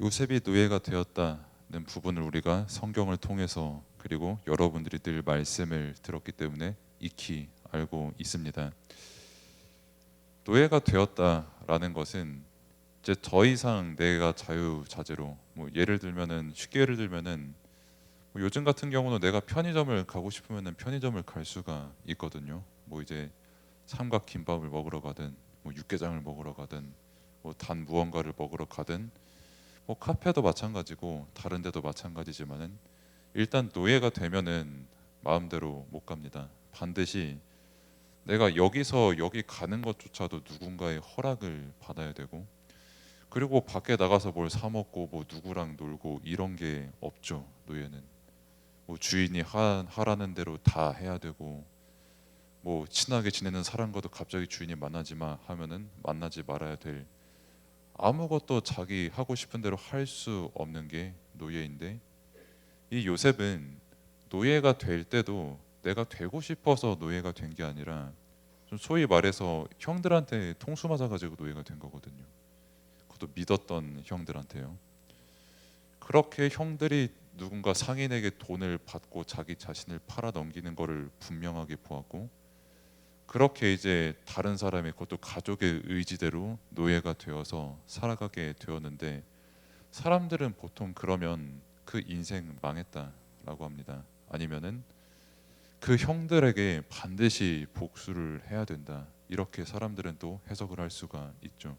요셉이 노예가 되었다는 부분을 우리가 성경을 통해서 그리고 여러분들이 늘 말씀을 들었기 때문에 익히 알고 있습니다. 노예가 되었다라는 것은 이제 더 이상 내가 자유자재로 쉽게 예를 들면은 요즘 같은 경우는 내가 편의점을 가고 싶으면은 편의점을 갈 수가 있거든요. 이제 삼각 김밥을 먹으러 가든 육개장을 먹으러 가든 단 무언가를 먹으러 가든 카페도 마찬가지고 다른 데도 마찬가지지만은 일단 노예가 되면은 마음대로 못 갑니다. 반드시 내가 여기서 여기 가는 것조차도 누군가의 허락을 받아야 되고, 그리고 밖에 나가서 뭘 사 먹고 누구랑 놀고 이런 게 없죠. 노예는 주인이 하라는 대로 다 해야 되고, 친하게 지내는 사람과도 갑자기 주인이 만나지 마 하면은 만나지 말아야 될, 아무것도 자기 하고 싶은 대로 할 수 없는 게 노예인데, 이 요셉은 노예가 될 때도 내가 되고 싶어서 노예가 된 게 아니라 좀 소위 말해서 형들한테 통수 맞아가지고 노예가 된 거거든요. 그것도 믿었던 형들한테요. 그렇게 형들이 누군가 상인에게 돈을 받고 자기 자신을 팔아 넘기는 거를 분명하게 보았고, 그렇게 이제 다른 사람의, 그것도 가족의 의지대로 노예가 되어서 살아가게 되었는데, 사람들은 보통 그러면 그 인생 망했다라고 합니다. 아니면은 그 형들에게 반드시 복수를 해야 된다, 이렇게 사람들은 또 해석을 할 수가 있죠.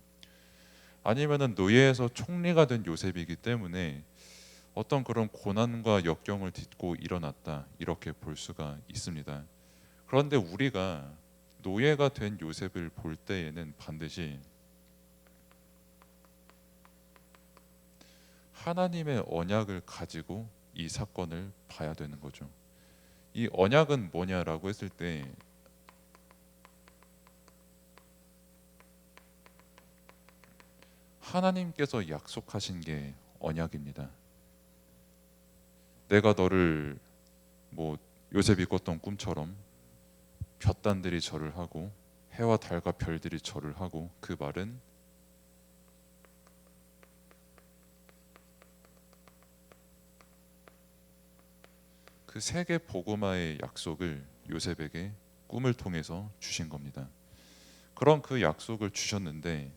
아니면은 노예에서 총리가 된 요셉이기 때문에 어떤 그런 고난과 역경을 딛고 일어났다, 이렇게 볼 수가 있습니다. 그런데 우리가 노예가 된 요셉을 볼 때에는 반드시 하나님의 언약을 가지고 이 사건을 봐야 되는 거죠. 이 언약은 뭐냐라고 했을 때, 하나님께서 약속하신 게 언약입니다. 내가 너를 요셉이 꿨던 꿈처럼 볕단들이 절을 하고 해와 달과 별들이 절을 하고, 그 말은 그 세계 복음화의 약속을 요셉에게 꿈을 통해서 주신 겁니다. 그런 그 약속을 주셨는데,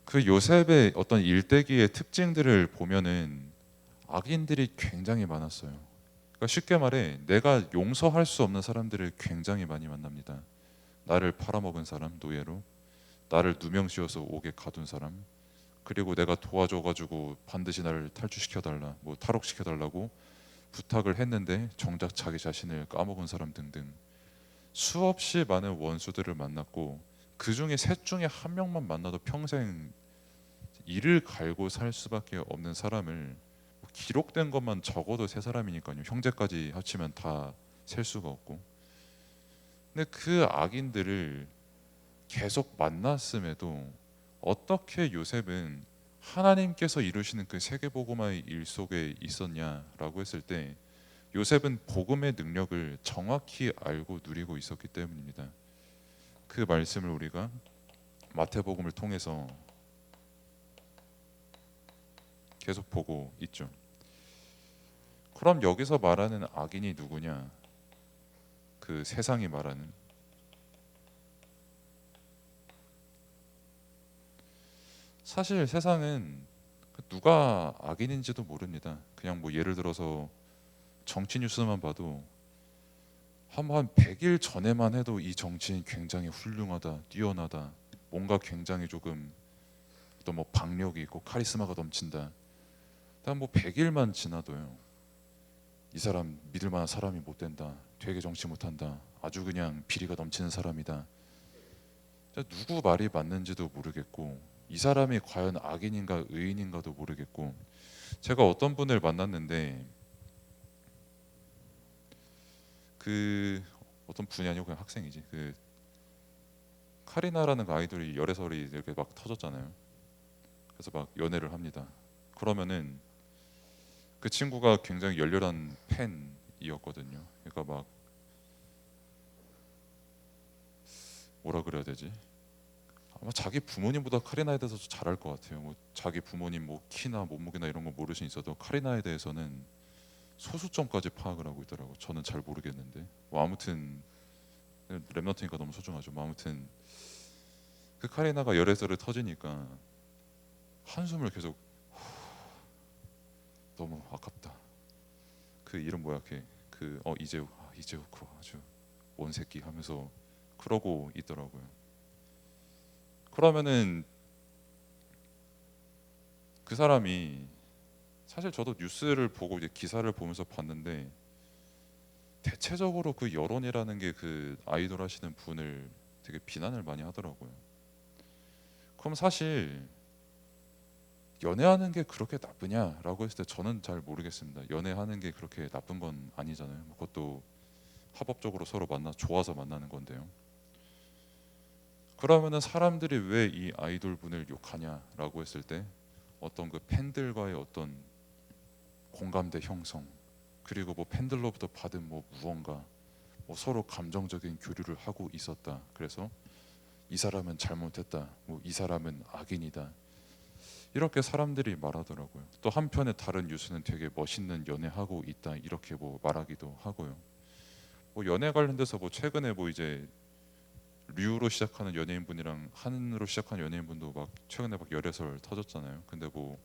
그 요셉의 어떤 일대기의 특징들을 보면은 악인들이 굉장히 많았어요. 그러니까 쉽게 말해 내가 용서할 수 없는 사람들을 굉장히 많이 만납니다. 나를 팔아먹은 사람, 노예로 나를 누명씌워서 옥에 가둔 사람, 그리고 내가 도와줘가지고 반드시 나를 탈주시켜달라, 탈옥시켜달라고 부탁을 했는데 정작 자기 자신을 까먹은 사람 등등, 수없이 많은 원수들을 만났고, 그 중에 셋 중에 한 명만 만나도 평생 이를 갈고 살 수밖에 없는 사람을, 기록된 것만 적어도 세 사람이니까요. 형제까지 합치면 다 셀 수가 없고. 근데 그 악인들을 계속 만났음에도 어떻게 요셉은 하나님께서 이루시는 그 세계복음화의 일 속에 있었냐라고 했을 때, 요셉은 복음의 능력을 정확히 알고 누리고 있었기 때문입니다. 그 말씀을 우리가 마태복음을 통해서 계속 보고 있죠. 그럼 여기서 말하는 악인이 누구냐? 그 세상이 말하는, 사실 세상은 누가 악인인지도 모릅니다. 그냥 예를 들어서 정치 뉴스만 봐도 한 100일 전에만 해도 이 정치인 굉장히 훌륭하다, 뛰어나다, 뭔가 굉장히 조금 또 박력이 있고 카리스마가 넘친다. 딱 100일만 지나도요, 이 사람 믿을 만한 사람이 못 된다, 되게 정치 못한다, 아주 그냥 비리가 넘치는 사람이다. 누구 말이 맞는지도 모르겠고, 이 사람이 과연 악인인가 의인인가도 모르겠고. 제가 어떤 분을 만났는데, 그 어떤 분이 아니고 그냥 학생이지, 그 카리나라는 그 아이돌이 열애설이 이렇게 막 터졌잖아요. 그래서 막 연애를 합니다. 그러면은 그 친구가 굉장히 열렬한 팬이었거든요. 그러니까 막 뭐라 그래야 되지? 아마 자기 부모님보다 카리나에 대해서 잘 알 것 같아요. 뭐 자기 부모님 뭐 키나 몸무게나 이런 거 모를 수 있어도 카리나에 대해서는 소수점까지 파악을 하고 있더라고. 저는 잘 모르겠는데. 뭐 아무튼 랩너트니까 너무 소중하죠. 뭐 아무튼 그 카리나가 열애설을 터지니까 한숨을 계속 너무 아깝다. 그 이름 뭐야 그 이재욱 이재욱 그거 아주 원 새끼 하면서 그러고 있더라고요. 그러면은 그 사람이 사실 저도 뉴스를 보고 이제 기사를 보면서 봤는데 대체적으로 그 여론이라는 게 그 아이돌 하시는 분을 되게 비난을 많이 하더라고요. 그럼 사실 연애하는 게 그렇게 나쁘냐라고 했을 때 저는 잘 모르겠습니다. 연애하는 게 그렇게 나쁜 건 아니잖아요. 뭐 그것도 합법적으로 서로 만나 좋아서 만나는 건데요. 그러면은 사람들이 왜 이 아이돌 분을 욕하냐라고 했을 때 어떤 그 팬들과의 어떤 공감대 형성 그리고 뭐 팬들로부터 받은 뭐 무언가 뭐 서로 감정적인 교류를 하고 있었다. 그래서 이 사람은 잘못했다. 뭐 이 사람은 악인이다. 이렇게 사람들이 말하더라고요. 또 한편에 다른 뉴스는 되게 멋있는 연애하고 있다. 이렇게 뭐 말하기도 하고요. 뭐 연애 관련돼서 뭐 최근에 뭐 이제 류로 시작하는 연예인분이랑 한으로 시작하는 연예인분도 막 최근에 막 열애설 터졌잖아요. 근데 뭐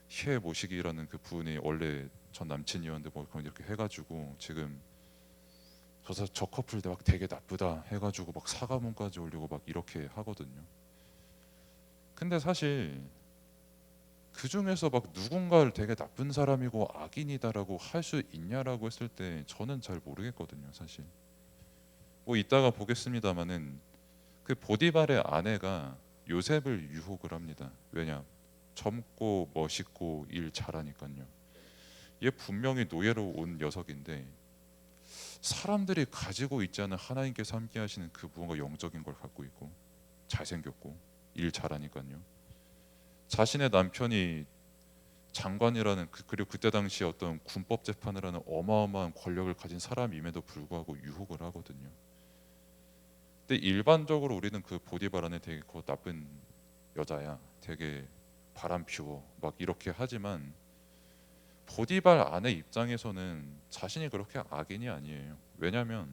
희애 모시기라는 그 분이 원래 전 남친이었는데 뭐 그런 이렇게 해가지고 지금 저 커플 막 되게 나쁘다 해가지고 막 사과문까지 올리고 막 이렇게 하거든요. 근데 사실 그 중에서 막 누군가를 되게 나쁜 사람이고 악인이다라고 할 수 있냐라고 했을 때 저는 잘 모르겠거든요, 사실. 뭐 이따가 보겠습니다마는 그 보디발의 아내가 요셉을 유혹을 합니다. 왜냐? 젊고 멋있고 일 잘하니까요. 얘 분명히 노예로 온 녀석인데 사람들이 가지고 있지 않은 하나님께서 함께 하시는 그 무언가 영적인 걸 갖고 있고 잘생겼고 일 잘하니까요. 자신의 남편이 장관이라는 그리고 그때 당시 어떤 군법 재판을 하는 어마어마한 권력을 가진 사람임에도 불구하고 유혹을 하거든요. 근데 일반적으로 우리는 그 보디바라는 되게 그 나쁜 여자야, 되게 바람 피워 막 이렇게 하지만 보디발 아내 입장에서는 자신이 그렇게 악인이 아니에요. 왜냐하면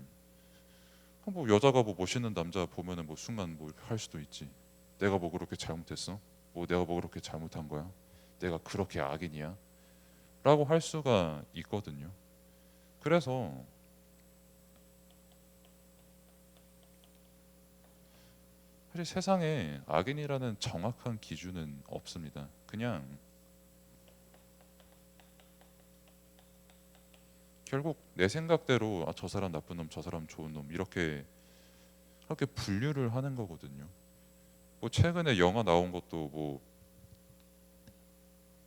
뭐 여자가 뭐 멋있는 남자 보면은 뭐 순간 뭐 할 수도 있지. 내가 뭐 그렇게 잘못했어? 뭐 내가 뭐 그렇게 잘못한 거야? 내가 그렇게 악인이야? 라고 할 수가 있거든요. 그래서 사실 세상에 악인이라는 정확한 기준은 없습니다. 그냥 결국 내 생각대로 저 사람 나쁜 놈, 저 사람 좋은 놈 이렇게 분류를 하는 거거든요. 뭐 최근에 영화 나온 것도 뭐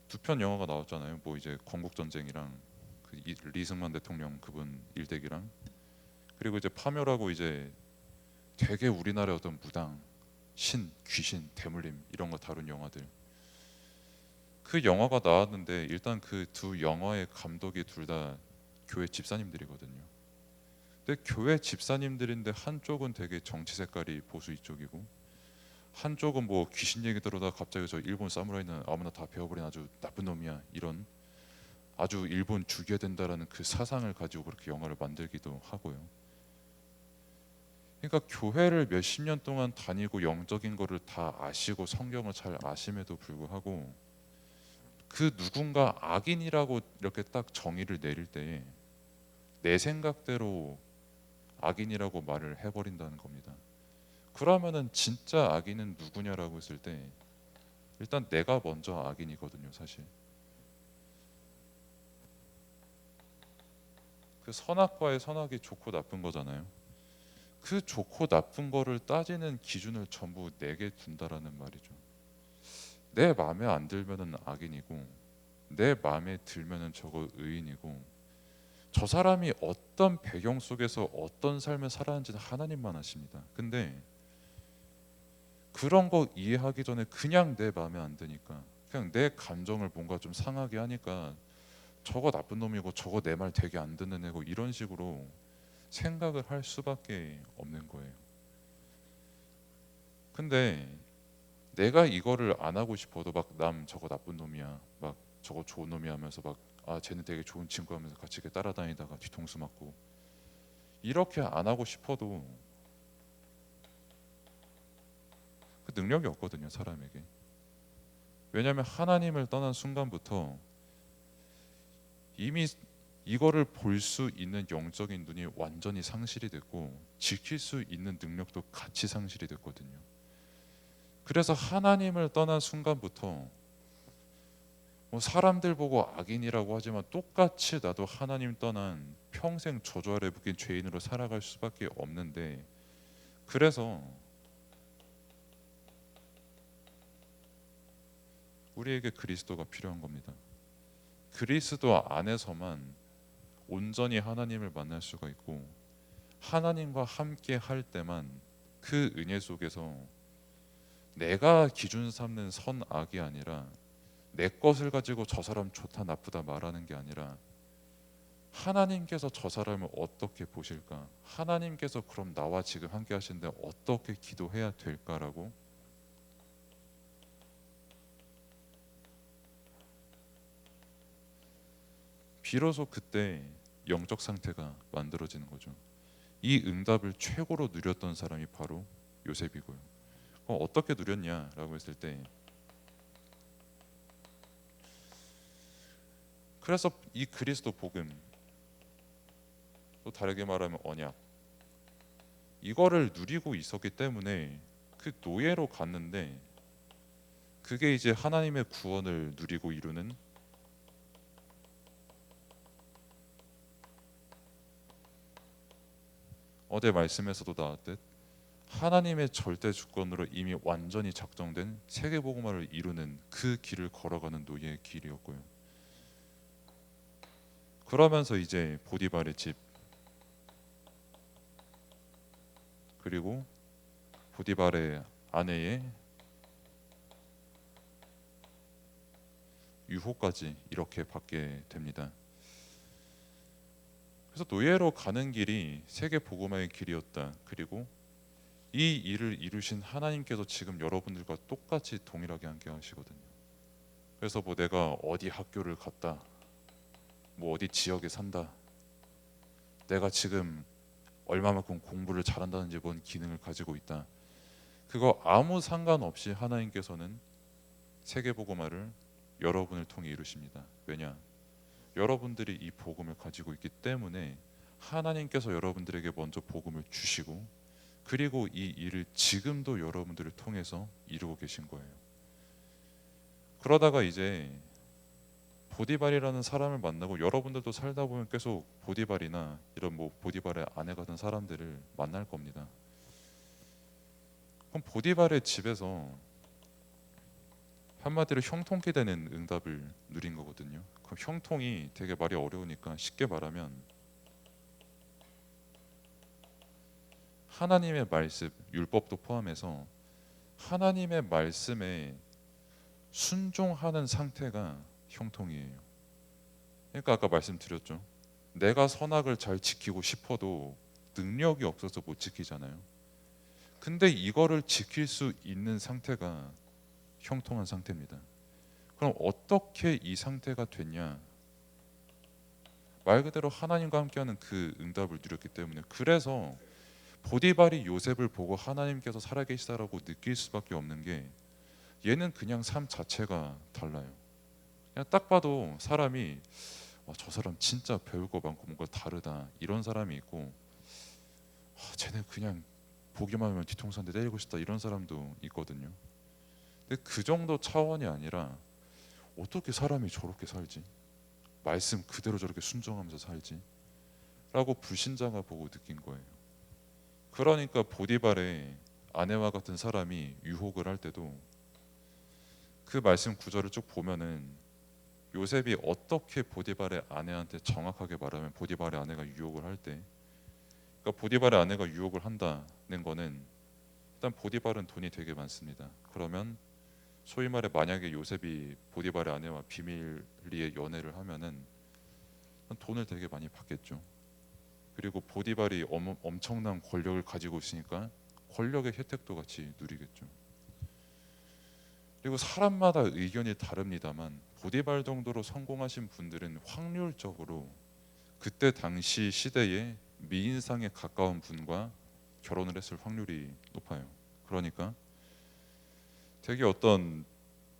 두 편 영화가 나왔잖아요. 뭐 이제 건국전쟁이랑 그 리승만 대통령 그분 일대기랑 그리고 이제 파묘라고 이제 되게 우리나라의 어떤 무당, 신, 귀신, 대물림 이런 거 다룬 영화들. 그 영화가 나왔는데 일단 그 두 영화의 감독이 둘 다 교회 집사님들이거든요. 근데 교회 집사님들인데 한쪽은 되게 정치 색깔이 보수 이쪽이고 한쪽은 뭐 귀신 얘기 들어다 갑자기 저 일본 사무라이는 아무나 다 배워버린 아주 나쁜 놈이야 이런 아주 일본 죽여야 된다라는 그 사상을 가지고 그렇게 영화를 만들기도 하고요. 그러니까 교회를 몇십 년 동안 다니고 영적인 거를 다 아시고 성경을 잘 아심에도 불구하고 그 누군가 악인이라고 이렇게 딱 정의를 내릴 때 내 생각대로 악인이라고 말을 해버린다는 겁니다. 그러면은 진짜 악인은 누구냐라고 했을 때 일단 내가 먼저 악인이거든요, 사실. 그 선악과의 선악이 좋고 나쁜 거잖아요. 그 좋고 나쁜 거를 따지는 기준을 전부 내게 둔다라는 말이죠. 내 마음에 안 들면은 악인이고 내 마음에 들면은 저거 의인이고 저 사람이 어떤 배경 속에서 어떤 삶을 살았는지는 하나님만 아십니다. 근데 그런 거 이해하기 전에 그냥 내 마음에 안 드니까 그냥 내 감정을 뭔가 좀 상하게 하니까 저거 나쁜 놈이고 저거 내 말 되게 안 듣는 애고 이런 식으로 생각을 할 수밖에 없는 거예요. 근데 내가 이거를 안 하고 싶어도 막 남 저거 나쁜 놈이야, 막 저거 좋은 놈이야 하면서 막 아 쟤는 되게 좋은 친구 하면서 같이 이렇게 따라다니다가 뒤통수 맞고 이렇게 안 하고 싶어도 그 능력이 없거든요, 사람에게. 왜냐하면 하나님을 떠난 순간부터 이미 이거를 볼 수 있는 영적인 눈이 완전히 상실이 됐고 지킬 수 있는 능력도 같이 상실이 됐거든요. 그래서 하나님을 떠난 순간부터 뭐 사람들 보고 악인이라고 하지만 똑같이 나도 하나님 떠난 평생 저주 아래 묶인 죄인으로 살아갈 수밖에 없는데, 그래서 우리에게 그리스도가 필요한 겁니다. 그리스도 안에서만 온전히 하나님을 만날 수가 있고 하나님과 함께 할 때만 그 은혜 속에서 내가 기준 삼는 선악이 아니라 내 것을 가지고 저 사람 좋다 나쁘다 말하는 게 아니라 하나님께서 저 사람을 어떻게 보실까, 하나님께서 그럼 나와 지금 함께 하시는데 어떻게 기도해야 될까라고 비로소 그때 영적 상태가 만들어지는 거죠. 이 응답을 최고로 누렸던 사람이 바로 요셉이고요. 어떻게 누렸냐라고 했을 때, 그래서 이 그리스도 복음, 또 다르게 말하면 언약, 이거를 누리고 있었기 때문에 그 노예로 갔는데 그게 이제 하나님의 구원을 누리고 이루는, 어제 말씀에서도 나왔듯 하나님의 절대 주권으로 이미 완전히 작정된 세계복음화를 이루는 그 길을 걸어가는 노예의 길이었고요. 그러면서 이제 보디발의 집, 그리고 보디발의 아내의 유혹까지 이렇게 받게 됩니다. 그래서 노예로 가는 길이 세계 복음화의 길이었다. 그리고 이 일을 이루신 하나님께서 지금 여러분들과 똑같이 동일하게 함께 하시거든요. 그래서 뭐 내가 어디 학교를 갔다, 뭐 어디 지역에 산다, 내가 지금 얼마만큼 공부를 잘한다든지 뭔 기능을 가지고 있다, 그거 아무 상관없이 하나님께서는 세계 복음화를 여러분을 통해 이루십니다. 왜냐? 여러분들이 이 복음을 가지고 있기 때문에 하나님께서 여러분들에게 먼저 복음을 주시고 그리고 이 일을 지금도 여러분들을 통해서 이루고 계신 거예요. 그러다가 이제 보디발이라는 사람을 만나고 여러분들도 살다 보면 계속 보디발이나 이런 뭐 보디발의 아내 같은 사람들을 만날 겁니다. 그럼 보디발의 집에서 한마디로 형통케 되는 응답을 누린 거거든요. 그럼 형통이 되게 말이 어려우니까 쉽게 말하면 하나님의 말씀, 율법도 포함해서 하나님의 말씀에 순종하는 상태가 형통이에요. 그러니까 아까 말씀드렸죠. 내가 선악을 잘 지키고 싶어도 능력이 없어서 못 지키잖아요. 근데 이거를 지킬 수 있는 상태가 형통한 상태입니다. 그럼 어떻게 이 상태가 됐냐? 말 그대로 하나님과 함께하는 그 응답을 누렸기 때문에, 그래서 보디발이 요셉을 보고 하나님께서 살아계시다라고 느낄 수밖에 없는 게, 얘는 그냥 삶 자체가 달라요. 그냥 딱 봐도 사람이 저 사람 진짜 배울 거 많고 뭔가 다르다, 이런 사람이 있고 쟤네 그냥 보기만 하면 뒤통수 한 대 때리고 싶다, 이런 사람도 있거든요. 근데 그 정도 차원이 아니라 어떻게 사람이 저렇게 살지? 말씀 그대로 저렇게 순종하면서 살지? 라고 불신자가 보고 느낀 거예요. 그러니까 보디발의 아내와 같은 사람이 유혹을 할 때도 그 말씀 구절을 쭉 보면은 요셉이 어떻게 보디발의 아내한테 정확하게 말하면 보디발의 아내가 유혹을 할 때, 그러니까 보디발의 아내가 유혹을 한다는 거는 일단 보디발은 돈이 되게 많습니다. 그러면 소위 말해 만약에 요셉이 보디발의 아내와 비밀리에 연애를 하면은 돈을 되게 많이 받겠죠. 그리고 보디발이 엄청난 권력을 가지고 있으니까 권력의 혜택도 같이 누리겠죠. 그리고 사람마다 의견이 다릅니다만 보디발 정도로 성공하신 분들은 확률적으로 그때 당시 시대에 미인상에 가까운 분과 결혼을 했을 확률이 높아요. 그러니까 되게 어떤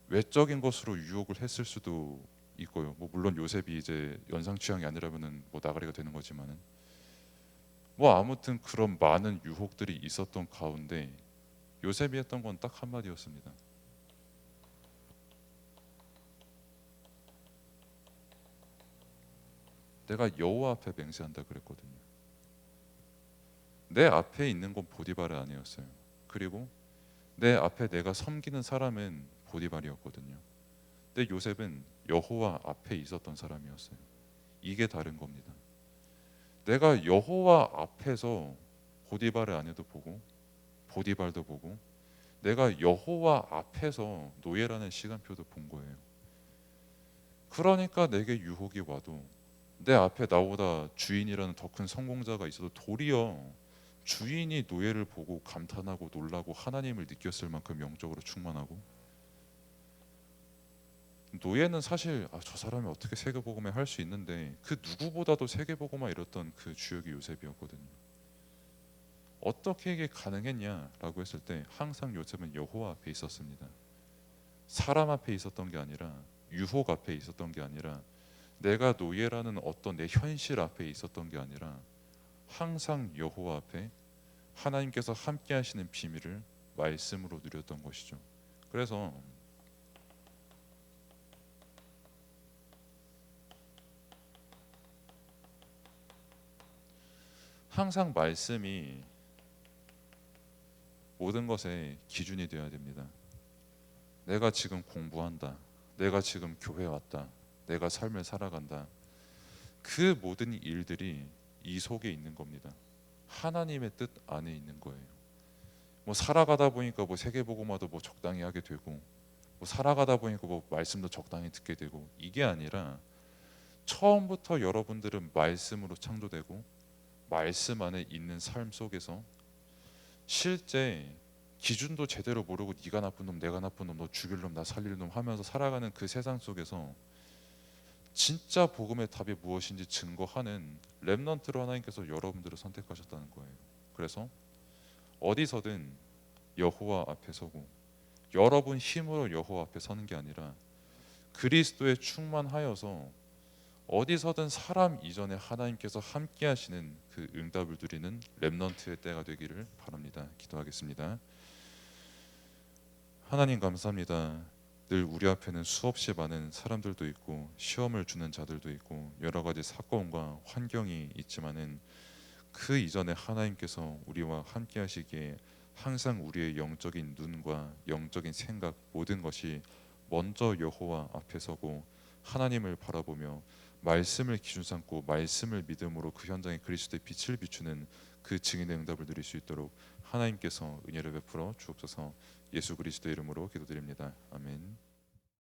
외적인 것으로 유혹을 했을 수도 있고요. 뭐 물론 요셉이 이제 연상 취향이 아니라면은 뭐 나가리가 되는 거지만은 뭐 아무튼 그런 많은 유혹들이 있었던 가운데 요셉이 했던 건 딱 한마디였습니다. 내가 여호와 앞에 맹세한다 그랬거든요. 내 앞에 있는 건 보디발이 아니었어요. 그리고 내 앞에 내가 섬기는 사람은 보디발이었거든요. 근데 요셉은 여호와 앞에 있었던 사람이었어요. 이게 다른 겁니다. 내가 여호와 앞에서 보디발을 아내도 보고 보디발도 보고 내가 여호와 앞에서 노예라는 시간표도 본 거예요. 그러니까 내게 유혹이 와도 내 앞에 나보다 주인이라는 더 큰 성공자가 있어도 도리어 주인이 노예를 보고 감탄하고 놀라고 하나님을 느꼈을 만큼 영적으로 충만하고 노예는 사실 저 사람이 어떻게 세계복음에 할 수 있는데 그 누구보다도 세계복음화 이뤘던 그 주역이 요셉이었거든요. 어떻게 이게 가능했냐라고 했을 때 항상 요셉은 여호와 앞에 있었습니다. 사람 앞에 있었던 게 아니라 유혹 앞에 있었던 게 아니라 내가 노예라는 어떤 내 현실 앞에 있었던 게 아니라 항상 여호와 앞에 하나님께서 함께 하시는 비밀을 말씀으로 누렸던 것이죠. 그래서 항상 말씀이 모든 것의 기준이 되어야 됩니다. 내가 지금 공부한다. 내가 지금 교회 왔다. 내가 삶을 살아간다. 그 모든 일들이 이 속에 있는 겁니다. 하나님의 뜻 안에 있는 거예요. 뭐 살아가다 보니까 뭐 세계복음화도 뭐 적당히 하게 되고 뭐 살아가다 보니까 뭐 말씀도 적당히 듣게 되고 이게 아니라 처음부터 여러분들은 말씀으로 창조되고 말씀 안에 있는 삶 속에서 실제 기준도 제대로 모르고 네가 나쁜 놈 내가 나쁜 놈 너 죽일 놈 나 살릴 놈 하면서 살아가는 그 세상 속에서 진짜 복음의 답이 무엇인지 증거하는 렘넌트로 하나님께서 여러분들을 선택하셨다는 거예요. 그래서 어디서든 여호와 앞에 서고 여러분 힘으로 여호와 앞에 서는 게 아니라 그리스도에 충만하여서 어디서든 사람 이전에 하나님께서 함께 하시는 그 응답을 누리는 렘넌트의 때가 되기를 바랍니다. 기도하겠습니다. 하나님 감사합니다. 늘 우리 앞에는 수없이 많은 사람들도 있고 시험을 주는 자들도 있고 여러 가지 사건과 환경이 있지만은 그 이전에 하나님께서 우리와 함께 하시기에 항상 우리의 영적인 눈과 영적인 생각 모든 것이 먼저 여호와 앞에 서고 하나님을 바라보며 말씀을 기준 삼고 말씀을 믿음으로 그 현장에 그리스도의 빛을 비추는 그 증인의 응답을 누릴 수 있도록 하나님께서 은혜를 베풀어 주옵소서. 예수 그리스도의 이름으로 기도드립니다.